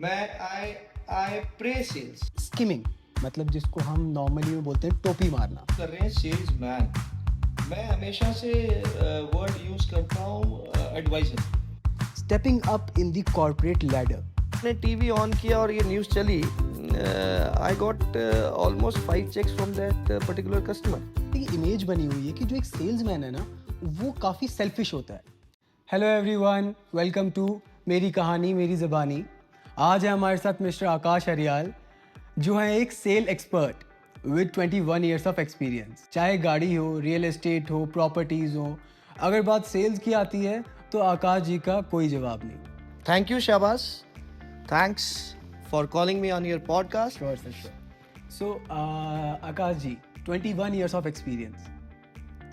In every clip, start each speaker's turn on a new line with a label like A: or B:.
A: मैं I pray sales
B: skimming मतलब जिसको हम नॉर्मली में बोलते हैं टोपी मारना
A: कर रहे हैं सेल्स मैन। मैं हमेशा से वर्ड यूज करता हूँ advisor.
B: Stepping up in the corporate ladder.
A: मैंने टीवी ऑन किया और ये न्यूज़ चली। I got almost 5 checks from that particular customer.
B: एक इमेज बनी हुई है कि जो एक सेल्समैन है ना वो काफ़ी सेल्फिश होता है। हेलो एवरीवन, वेलकम टू मेरी कहानी मेरी ज़बानी। आज है हमारे साथ मिस्टर आकाश हरियाल जो है एक sale expert with 21 years of experience. चाहे गाड़ी हो, रियल एस्टेट हो, प्रॉपर्टीज़ हो, अगर बात सेल्स की आती है तो आकाश जी का कोई जवाब नहीं।
A: थैंक यू शाबाश, thanks for calling me on your podcast.
B: Sure sir, sure. So Akash ji 21 years of experience,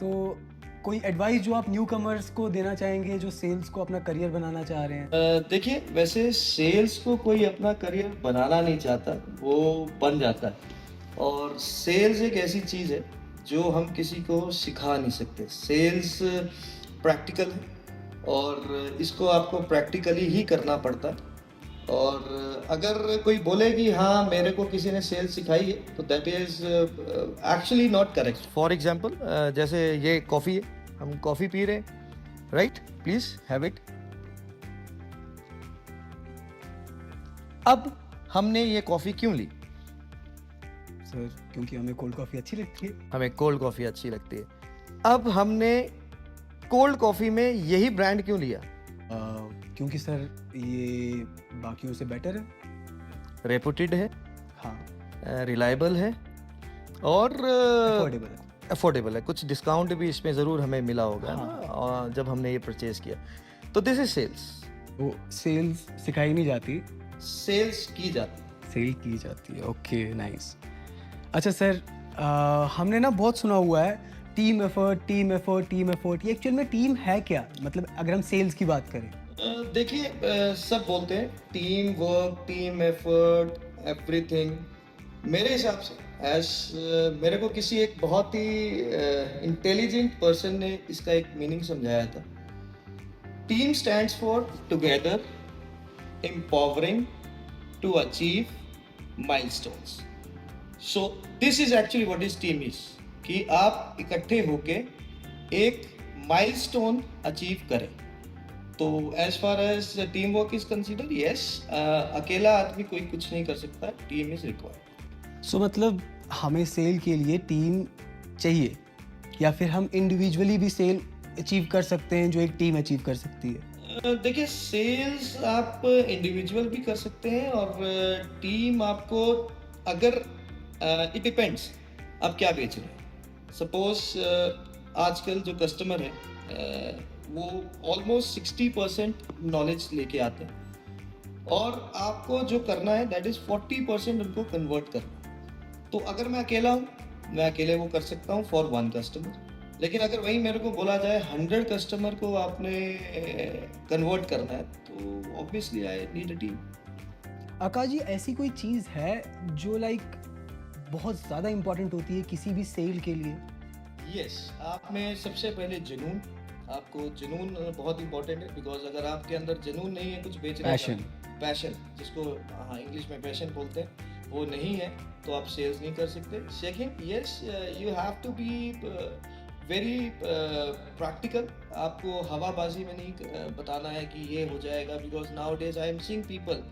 B: तो कोई एडवाइस जो आप न्यू कमर्स को देना चाहेंगे जो सेल्स को अपना करियर बनाना चाह रहे हैं?
A: देखिए, वैसे सेल्स को कोई अपना करियर बनाना नहीं चाहता, वो बन जाता है। और सेल्स एक ऐसी चीज़ है जो हम किसी को सिखा नहीं सकते। सेल्स प्रैक्टिकल है और इसको आपको प्रैक्टिकली ही करना पड़ता है। और अगर कोई बोले कि हाँ मेरे को किसी ने सेल्स सिखाई है तो that is actually not correct. For example जैसे ये कॉफ़ी है, हम कॉफ़ी पी रहे हैं, राइट? Please have it. अब हमने ये कॉफ़ी क्यों ली?
B: सर क्योंकि हमें कोल्ड कॉफ़ी अच्छी लगती है।
A: हमें कोल्ड कॉफ़ी अच्छी लगती है। अब हमने कोल्ड कॉफ़ी में यही ब्रांड क्यों लिया?
B: क्योंकि सर ये बाकियों से बेटर है।
A: रेपुटेड है,
B: हाँ,
A: रिलायबल है और
B: अफोर्डेबल है।
A: अफोर्डेबल है। कुछ डिस्काउंट भी इसमें ज़रूर हमें मिला होगा
B: हाँ।
A: ना, और जब हमने ये परचेज किया। तो दिस इज सेल्स।
B: वो सेल्स सिखाई नहीं जाती,
A: सेल्स की जाती।
B: सेल की जाती है। Okay, nice. अच्छा सर, हमने ना बहुत सुना हुआ है team effort, team effort, team effort. ये एक्चुअल में टीम है क्या? मतलब अगर हम सेल्स की बात करें।
A: देखिए, सब बोलते हैं team work, team effort, everything. मेरे हिसाब से मेरे को किसी एक बहुत ही इंटेलिजेंट पर्सन ने इसका एक मीनिंग समझाया था। Team stands for together, empowering to achieve milestones. So this is actually what is team is, कि आप इकट्ठे होके एक माइलस्टोन अचीव करें। तो as far as team work is consider, yes, अकेला आदमी कोई कुछ नहीं कर सकता, टीम इज रिक्वायर्ड।
B: सो मतलब हमें सेल के लिए टीम चाहिए या फिर हम इंडिविजुअली भी सेल अचीव कर सकते हैं जो एक टीम अचीव कर सकती है?
A: देखिए, सेल्स आप इंडिविजुअल भी कर सकते हैं और टीम आपको, अगर इट डिपेंड्स आप क्या बेच रहे हैं। सपोज आजकल जो कस्टमर है वो ऑलमोस्ट 60% नॉलेज लेके आते हैं और आपको जो करना है दैट इज 40% उनको कन्वर्ट करना। तो अगर मैं अकेला हूँ, मैं अकेले वो कर सकता हूँ फॉर 1 कस्टमर। लेकिन अगर वही मेरे को बोला जाए 100 कस्टमर को आपने कन्वर्ट करना है तो obviously I need a team.
B: Akash ji, ऐसी कोई चीज़ है जो लाइक बहुत ज़्यादा इम्पोर्टेंट होती है किसी भी सेल के लिए?
A: यस, आप में सबसे पहले जुनून। आपको जुनून बहुत इंपॉर्टेंट है, बिकॉज अगर आपके अंदर जुनून नहीं है कुछ बेचने
B: Passion.
A: का, पैशन जिसको हाँ इंग्लिश में पैशन बोलते हैं, वो नहीं है तो आप सेल्स नहीं कर सकते। Second, yes, you have to be very practical. आपको हवाबाजी में नहीं बताना है कि ये हो जाएगा, because now days I am seeing people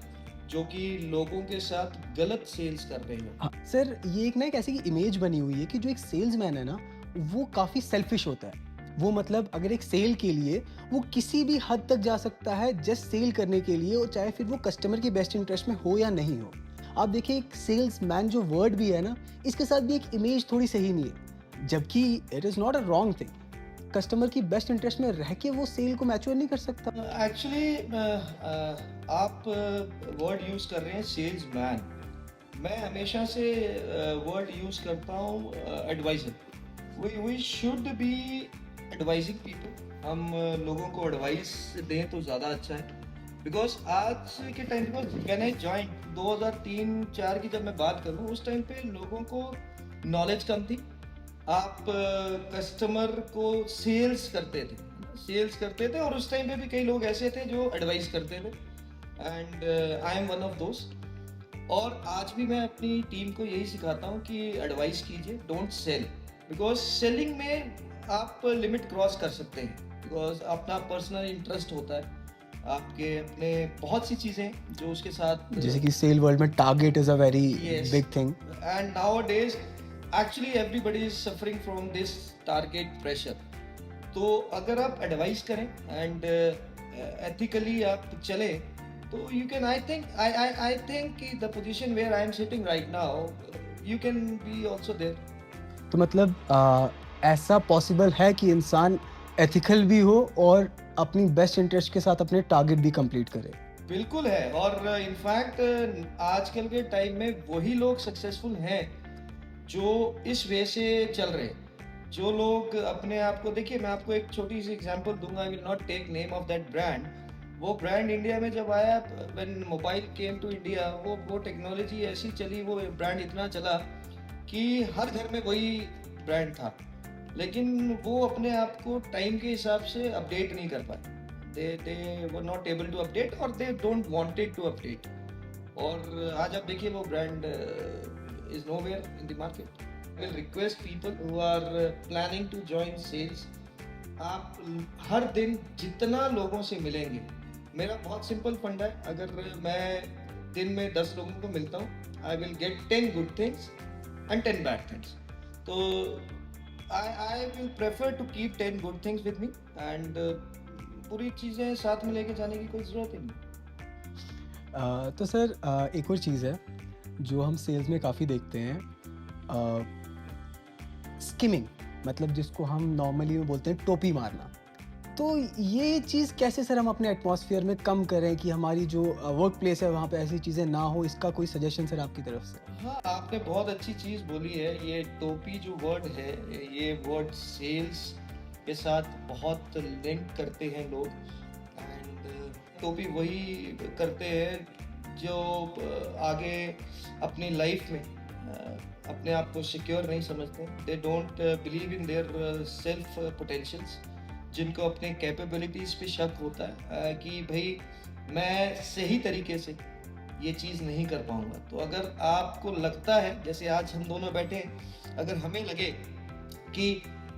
A: जो कि लोगों के साथ गलत सेल्स कर रहे हो।
B: हाँ सर, ये एक ऐसी इमेज बनी हुई है कि जो एक सेल्समैन है ना वो काफ़ी सेल्फिश होता है। वो मतलब अगर एक सेल के लिए वो किसी भी हद तक जा सकता है जस्ट सेल करने के लिए, और चाहे फिर वो कस्टमर के बेस्ट इंटरेस्ट में हो या नहीं हो। आप देखिए, एक सेल्समैन जो वर्ड भी है ना, इसके साथ भी एक इमेज थोड़ी सही नहीं है, जबकि it is not a wrong thing. Customer की बेस्ट इंटरेस्ट में रह के वो सेल को मैच्योर नहीं कर सकता।
A: एक्चुअली आप वर्ड यूज कर रहे हैं सेल्स मैन। मैं हमेशा से वर्ड यूज करता हूँ advisor. We should be advising people. हम लोगों को एडवाइस दें तो ज़्यादा अच्छा है, बिकॉज आज के टाइम पे व्हेन आई जॉइन 2003-4 की जब मैं बात करूँ, उस टाइम पे लोगों को नॉलेज कम थी। आप कस्टमर को सेल्स करते थे और उस टाइम पे भी कई लोग ऐसे थे जो एडवाइस करते थे। And I am one of दोस्त। और आज भी मैं अपनी टीम को यही सिखाता हूँ कि एडवाइस कीजिए, डोंट सेल, बिकॉज सेलिंग में आप लिमिट क्रॉस कर सकते हैं, बिकॉज अपना पर्सनल इंटरेस्ट होता है, आपके अपने बहुत सी चीज़ें जो उसके साथ,
B: जैसे कि सेल वर्ल्ड में target is a very
A: Yes.
B: Big thing.
A: and nowadays actually everybody is suffering from this target pressure। तो अगर आप एडवाइस करें एंड एथिकली आप चले, तो यू कैन, आई थिंक कि the position where I am sitting right now, you can be also there.
B: तो मतलब ऐसा पॉसिबल है कि इंसान एथिकल भी हो और अपनी बेस्ट इंटरेस्ट के साथ अपने टारगेट भी कंप्लीट करे।
A: बिल्कुल है, और इनफैक्ट आजकल के टाइम में वही लोग सक्सेसफुल हैं जो इस वे से चल रहे हैं। जो लोग अपने आप को, देखिए मैं आपको एक छोटी सी एग्जांपल दूंगा, I will not take name of that brand. वो ब्रांड इंडिया में जब आया, when mobile came to India, वो टेक्नोलॉजी ऐसी चली, वो ब्रांड इतना चला कि हर घर में वही ब्रांड था, लेकिन वो अपने आप को टाइम के हिसाब से अपडेट नहीं कर पाए। they were not able to update, or they don't wanted to update। और आज आप देखिए वो brand is nowhere in the market। I will request people who are planning to join sales, आप हर दिन जितना लोगों से मिलेंगे, मेरा बहुत सिंपल फंडा है, अगर मैं दिन में 10 लोगों को मिलता हूँ, I will get 10 good things and 10 bad things. तो I will prefer to keep 10 good things with me, and पूरी चीज़ें साथ में लेके जाने की कोई ज़रूरत ही नहीं।
B: तो सर एक और चीज़ है जो हम सेल्स में काफ़ी देखते हैं, स्किमिंग, मतलब जिसको हम नॉर्मली में बोलते हैं टोपी मारना। तो ये चीज़ कैसे सर हम अपने एटमॉस्फेयर में कम करें कि हमारी जो वर्क प्लेस है वहाँ पे ऐसी चीज़ें ना हो, इसका कोई सजेशन सर आपकी तरफ से?
A: हाँ, आपने बहुत अच्छी चीज़ बोली है। ये टोपी जो वर्ड है, ये वर्ड सेल्स के साथ बहुत लिंक करते हैं लोग, एंड टोपी वही करते हैं जो आगे अपनी लाइफ में अपने आप को सिक्योर नहीं समझते। They don't believe in their self potentials, जिनको अपने कैपेबिलिटीज़ पे शक होता है कि भाई मैं सही तरीके से ये चीज़ नहीं कर पाऊंगा। तो अगर आपको लगता है, जैसे आज हम दोनों बैठे हैं, अगर हमें लगे कि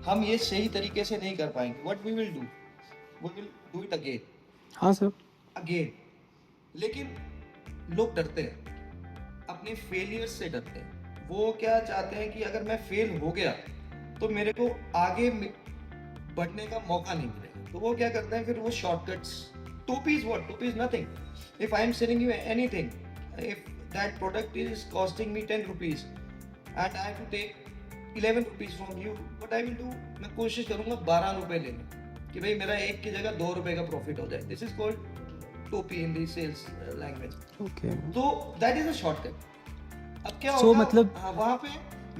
A: हम ये सही तरीके से नहीं कर पाएंगे, what we will do it again.
B: हाँ सर।
A: अगेन। लेकिन लोग डरते हैं, अपने फेलियर से डरते हैं। वो क्या चाहते हैं कि अगर मैं फेल हो गया तो मेरे को आगे बढ़ने का मौका नहीं मिलेगा। तो वो क्या करते हैं, फिर वो शॉर्टकट्स। टोपी इज व्हाट? टोपी is nothing. If I am selling you anything, if that product is costing me 10 rupees and I have to take 11 rupees from you, what I will do, मैं कोशिश करूंगा 12 रुपए लेने, कि भाई मेरा एक की जगह 2 रुपए का प्रॉफिट हो जाए। दिस इज कॉल्ड टोपी इन दी सेल्स लैंग्वेज।
B: ओके।
A: तो दैट इज अ शॉर्टकट। अब क्या
B: So,
A: होगा,
B: मतलब
A: हाँ, वहां पे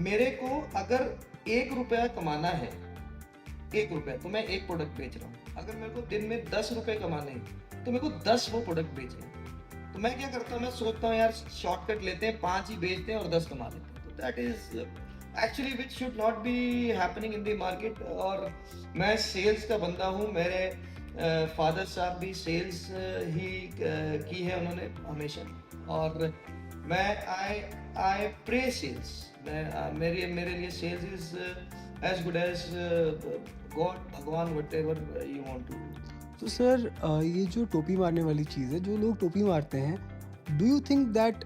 A: मेरे को अगर 1 रुपया कमाना है, 1 रुपया, तो मैं एक प्रोडक्ट बेच रहा हूँ। अगर मेरे को दिन में 10 रुपए कमाने हैं, तो मेरे को 10 वो प्रोडक्ट बेचने हैं। तो मैं क्या करता हूँ, मैं सोचता हूँ यार शॉर्टकट लेते हैं, 5 ही बेचते हैं और 10 कमा लेते हैं। तो that is actually which should not be happening in the market. और मैं सेल्स का बंदा हूँ, मेरे फादर साहब भी सेल्स ही की है उन्होंने हमेशा, और मैं आई प्रे सेल्स। मैं मेरे लिए sales is as good as God, भगवान, व्हाटएवर यू वांट टू।
B: तो सर ये जो टोपी मारने वाली चीज़ है, जो लोग टोपी मारते हैं, do you think that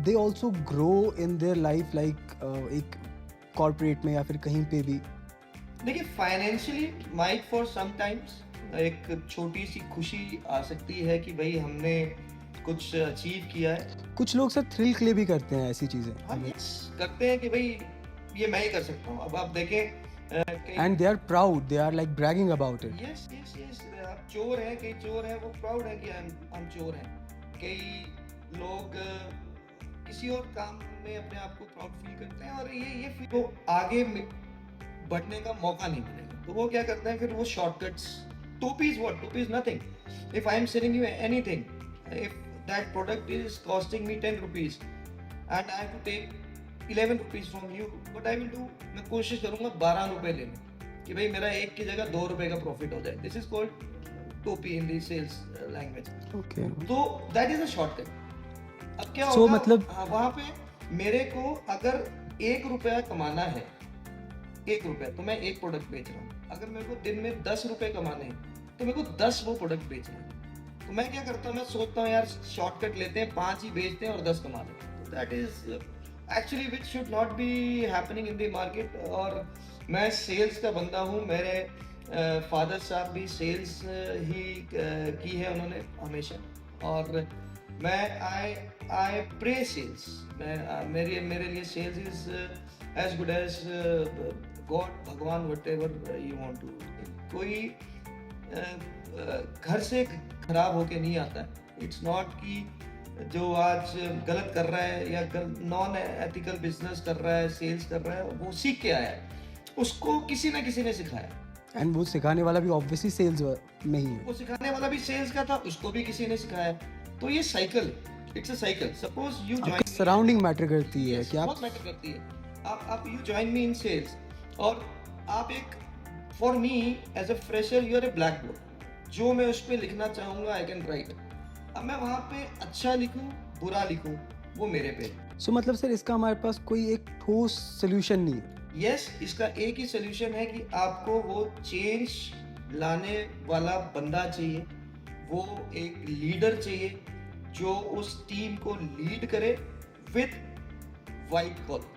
B: they also grow in their life, like एक कॉर्पोरेट में या फिर कहीं पे भी?
A: देखिए, financially might for some times एक छोटी सी खुशी आ सकती है कि भाई हमने कुछ अचीव किया है।
B: कुछ लोग सर थ्रिल के लिए भी करते हैं ऐसी चीज़ें,
A: हाँ, yes, करते हैं कि भाई ये मैं ही कर सकता हूँ। अब आप देखें
B: and they are proud, they are like bragging about it.
A: Yes yes yes, आप चोर हैं, कई चोर हैं, वो प्राउड है कि हम चोर हैं। कई लोग किसी और काम में अपने आप को प्राउड फील करते हैं, और ये फील को आगे बढ़ने का मौका नहीं मिलेगा। तो वो क्या करते हैं, फिर वो शॉर्टकट्स। टोपी इज व्हाट? टोपी is nothing. If I am selling you anything, if that product is costing me 10 rupees and I have to take 11 rupees from you, what I will do, मैं कोशिश करूंगा 12 रुपए लेने, कि भाई मेरा एक की जगह 2 रुपए का प्रॉफिट हो जाए। दिस इज कॉल्ड टोपी in the sales language.
B: Okay.
A: तो दैट इज अ शॉर्टकट। अब क्या
B: So,
A: होगा,
B: मतलब
A: वहां पे मेरे को अगर 1 रुपया कमाना है, 1 रुपया, तो मैं एक प्रोडक्ट बेच रहा हूँ। अगर मेरे को दिन में 10 रुपए कमाने हैं तो मेरे को 10 वो प्रोडक्ट बेचने हैं। तो मैं क्या करता हूँ, मैं सोचता हूँ यार शॉर्टकट लेते हैं, 5 ही बेचते हैं और 10 कमा लेते हैं। तो that is actually which should not be happening in the market. और मैं सेल्स का बंदा हूँ। मेरे फादर साहब भी सेल्स ही की है उन्होंने हमेशा। और मैं आई प्रे सेल्स। मेरे लिए sales is as good as God, भगवान, whatever you want to. कोई घर से खराब होके नहीं आता है। इट्स नॉट कि जो आज गलत कर रहा है या नॉन एथिकल बिजनेस कर रहा है, सेल्स कर रहा है, वो सीख के आया है, उसको किसी ना किसी ने सिखाया।
B: एंड वो सिखाने वाला भी ऑब्वियसली सेल्स में ही है।
A: वो सिखाने वाला भी सेल्स का था, उसको भी किसी ने सिखाया। तो ये cycle, it's a cycle. Suppose you
B: आपकी
A: जॉइन,
B: सराउंडिंग मैटर करती है कि आप
A: बहुत मैटर करती है। आप you join me in sales और आप एक, for me as a fresher you are a blackboard. जो मैं उस पर लिखना चाहूँगा आई कैन राइट। अब मैं वहाँ पे अच्छा लिखूँ, बुरा लिखूँ, वो मेरे पे।
B: सो मतलब सर इसका हमारे पास कोई एक ठोस सोल्यूशन नहीं है।
A: यस, इसका एक ही सोल्यूशन है कि आपको वो चेंज लाने वाला बंदा चाहिए, वो एक लीडर चाहिए जो उस टीम को लीड करे with white collar.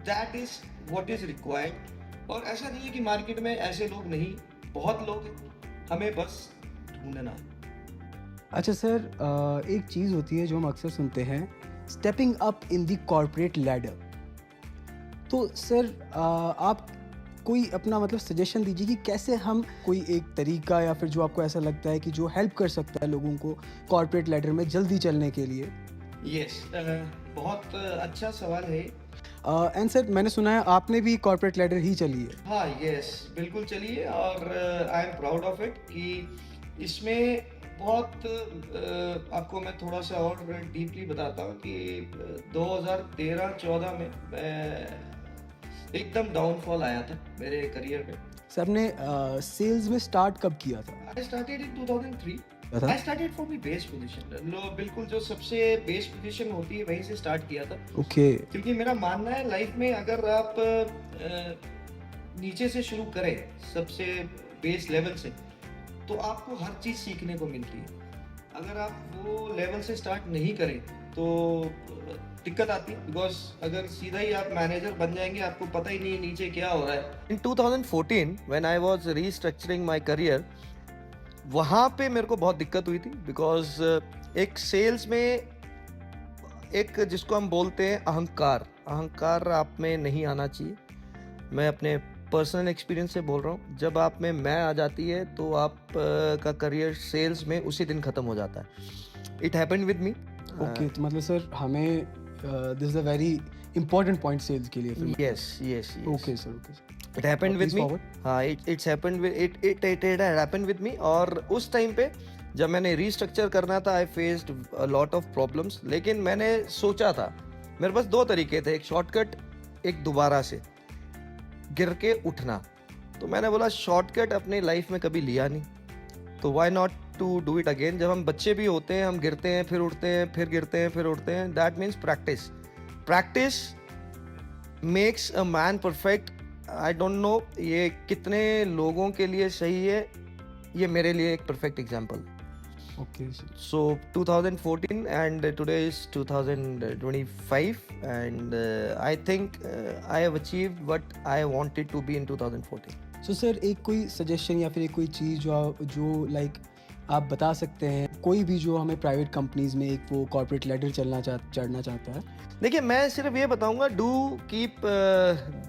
A: That is what is required. और ऐसा नहीं है कि मार्केट में ऐसे लोग नहीं, बहुत लोग हैं, हमें बस ढूंढना है।
B: अच्छा सर, एक चीज़ होती है जो हम अक्सर सुनते हैं, stepping up in the corporate ladder. तो सर आप कोई अपना मतलब सजेशन दीजिए कि कैसे हम कोई एक तरीका या फिर जो आपको ऐसा लगता है कि जो हेल्प कर सकता है लोगों को कॉर्पोरेट लैडर में जल्दी चलने के लिए।
A: यस, बहुत अच्छा सवाल है।
B: एंड सर मैंने सुना है आपने भी कॉर्पोरेट लैडर ही चली है।
A: हाँ, यस, बिल्कुल चलिए। और I am proud of it कि इसमें बहुत आपको मैं थोड़ा सा और डीपली बताता हूँ कि 2013-14 में मैं एकदम डाउनफॉल आया था मेरे करियर में।
B: सर आपने सेल्स में स्टार्ट कब किया था?
A: I started in 2003।
B: था?
A: I started from the base position. बिल्कुल जो सबसे बेस पोजीशन होती है वहीं से स्टार्ट किया था।
B: ओके।
A: क्योंकि मेरा मानना है लाइफ में अगर आप नीचे से शुरू करें, सबसे बेस लेवल से, तो आपको हर चीज़ सीखने को मिलती है। अगर आप वो लेवल से स्टार्ट नहीं करें तो दिक्कत आती है। बिकॉज अगर सीधा ही आप मैनेजर बन जाएंगे, आपको पता ही नहीं नीचे क्या हो रहा है। इन 2014 when I was restructuring my career, वहाँ पे मेरे को बहुत दिक्कत हुई थी। बिकॉज एक सेल्स में एक जिसको हम बोलते हैं अहंकार आप में नहीं आना चाहिए। मैं अपने पर्सनल एक्सपीरियंस से बोल रहा हूँ। जब आप में मैं आ जाती है तो आप का करियर सेल्स में उसी दिन ख़त्म हो जाता है। It happened with me.
B: Okay, तो मतलब सर हमें this is a very important point sales के लिए।
A: Yes.
B: Okay sir, okay sir.
A: It happened with
B: Please
A: me.
B: forward.
A: हाँ, it's happened with it happened with me. और उस time पे जब मैंने रीस्ट्रक्चर करना था, I faced a lot of problems. लेकिन मैंने सोचा था, मेरे पास 2 तरीके थे, एक शॉर्टकट, एक दोबारा से गिर के उठना। तो मैंने बोला शॉर्टकट अपनी लाइफ में कभी लिया नहीं, तो why not to do it again. जब हम बच्चे भी होते हैं, हम गिरते हैं, फिर उठते हैं, फिर गिरते हैं, फिर उठते हैं। That means practice makes a man perfect. I don't know ये कितने लोगों के लिए सही है, ये मेरे लिए एक perfect example.
B: Okay sir.
A: So 2014 and today is 2025 and I think I have achieved what I wanted to be in 2014.
B: So sir एक कोई सजेशन या फिर एक कोई चीज़ जो लाइक आप बता सकते हैं, कोई भी जो हमें प्राइवेट कंपनीज में एक वो कॉर्पोरेट लैडर चढ़ना चाहता है।
A: देखिए, मैं सिर्फ ये बताऊंगा, डू कीप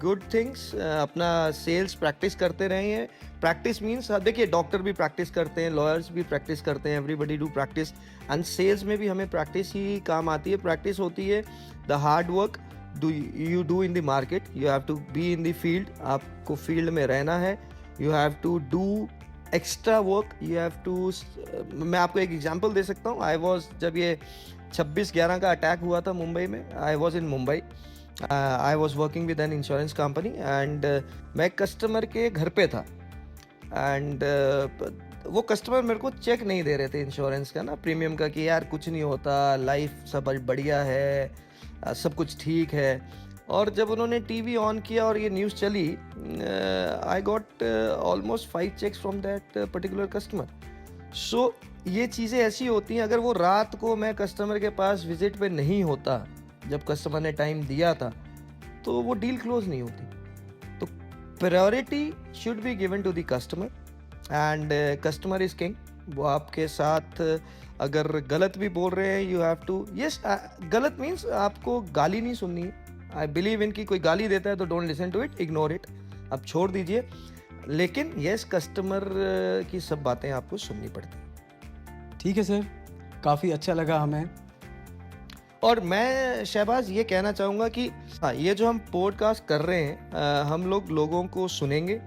A: गुड थिंग्स। अपना सेल्स प्रैक्टिस करते रहिए। प्रैक्टिस मीन्स, देखिए डॉक्टर भी प्रैक्टिस करते हैं, लॉयर्स भी प्रैक्टिस करते हैं, everybody do practice. And sales में भी हमें प्रैक्टिस ही काम आती है। प्रैक्टिस होती है the hard work you do in the market. You have to be in the field. आपको फील्ड में रहना है। You have to do extra work. You have to, मैं आपको एक एग्जांपल दे सकता हूँ। आई वाज, जब ये 26/11 का अटैक हुआ था मुंबई में, I was in Mumbai. I was working with an insurance company and मैं कस्टमर के घर पे था। एंड
C: वो कस्टमर मेरे को चेक नहीं दे रहे थे इंश्योरेंस का ना, प्रीमियम का, कि यार कुछ नहीं होता, लाइफ सब बढ़िया है, सब कुछ ठीक है। और जब उन्होंने टीवी ऑन किया और ये न्यूज़ चली, I got almost 5 checks from that particular customer. So ये चीज़ें ऐसी होती हैं, अगर वो रात को मैं कस्टमर के पास विजिट पे नहीं होता, जब कस्टमर ने टाइम दिया था, तो वो डील क्लोज नहीं होती। तो priority should be given to the customer, and customer is king. वो आपके साथ अगर गलत भी बोल रहे हैं, यू हैव टू, यस, गलत मीन्स आपको गाली नहीं सुननी है। आई बिलीव इन कि कोई गाली देता है तो don't listen to it, ignore it, आप छोड़ दीजिए। लेकिन यस, कस्टमर की सब बातें आपको सुननी पड़ती हैं।
B: ठीक है सर, काफ़ी अच्छा लगा हमें।
C: और मैं शहबाज ये कहना चाहूँगा कि हाँ, ये जो हम पॉडकास्ट कर रहे हैं, हम लोगों को सुनेंगे,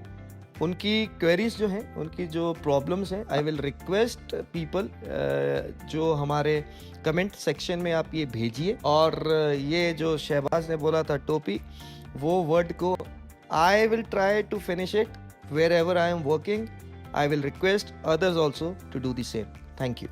C: उनकी क्वेरीज जो हैं, उनकी जो प्रॉब्लम्स हैं, आई विल रिक्वेस्ट पीपल, जो हमारे कमेंट सेक्शन में आप ये भेजिए। और ये जो शहबाज ने बोला था टोपी, वो वर्ड को I will try to finish it wherever I am working. I will request others also to do the same. Thank you.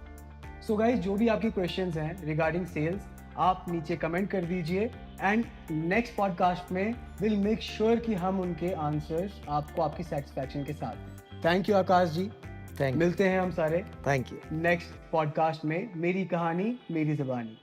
B: So guys, जो भी आपकी क्वेश्चंस हैं रिगार्डिंग सेल्स, आप नीचे कमेंट कर दीजिए, एंड नेक्स्ट पॉडकास्ट में will make sure कि हम उनके आंसर्स आपको आपकी सेटिस्फैक्शन के साथ। Thank you Akash ji,
C: thank you.
B: मिलते हैं हम सारे
C: थैंक यू।
B: नेक्स्ट पॉडकास्ट में। मेरी कहानी मेरी ज़बानी।